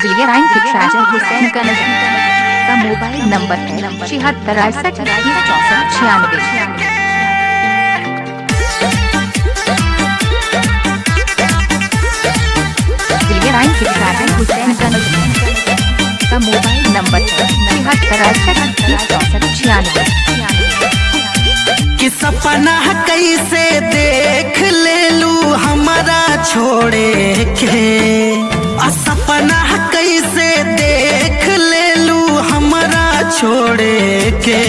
दिलगे line के ट्राजर हुसैन का mobile number है 7668646496। दिलगे लाइन के ट्राजर हुसैन का मोबाइल नंबर है 7668646496। कि सपना कैसे देख ले लू हमारा छोड़े के, सपना कैसे देख ले लू हमारा छोड़े के।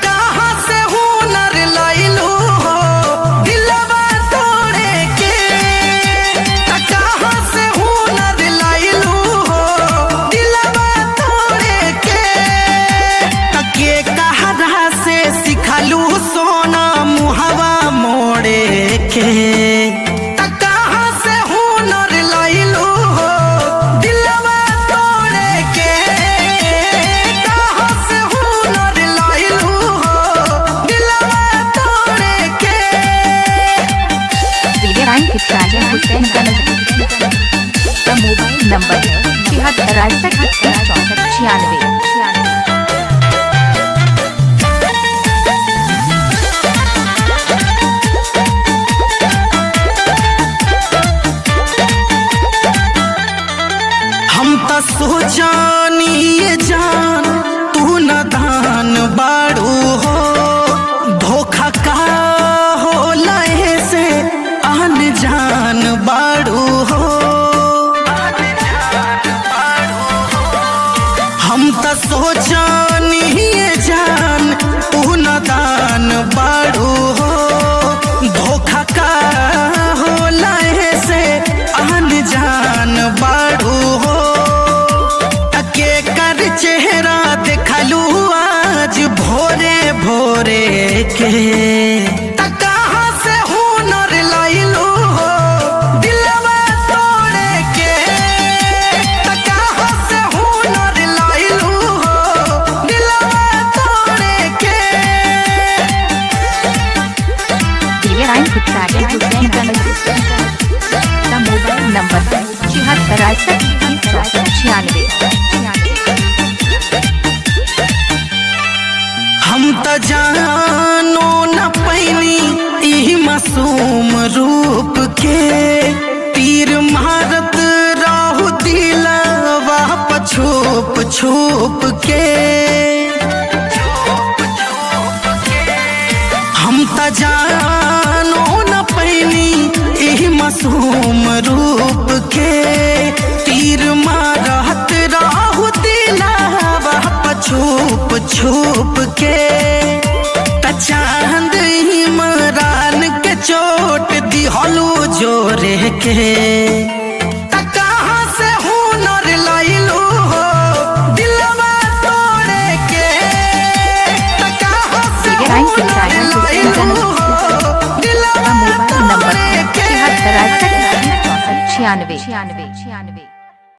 कहाँ से हुनर लैलू हो दिलवा तोड़े के, कहाँ से हुनर लैलू हो दिलवा तोड़े के। कहरा से सिखलू सोना मुहवा मोड़े के, कहाँ से हुनर लैलू हो दिलवा तोड़े के। कहाँ से हुनर लैलू हो दिलवा तोड़े के। दिलगे लाइन के ट्राजर हुसैन का मोबाइल नंबर है 7668646496। सोचानी ये जान तू न दान बाड़ू हो, धोखा का हो लहे से आन जान बाड़ू हो। हम तो सोचानी ये जान तू न दान बाड़ू हो, धोखा का हो लहे से आन जान बाड़ू हो। चेहरा देखलू आज भोरे भोरे के, कहाँ से हुनर लैलू हो दिलवा तोड़े के। कहाँ से हुनर लैलू हो दिलवा तोड़े के। दिलगे लाइन के ट्राजर हुसैन का मोबाइल नंबर है 7668646496। हम त जानो न पैनी ई मासूम रूप के, तीर मारत राहु दिलवा छुप छुप के। हम त जानो न पैनी ई मासूम रूप के, तीर मारत राहु दिलवा छुप छुप के। चांद इमरान के चोट दिहलू जोरे के, कहाँ से हुनर लैलू हो दिलवा तोड़े के। कहाँ से हुनर लैलू हो दिलवा तोड़े के। 7668646496।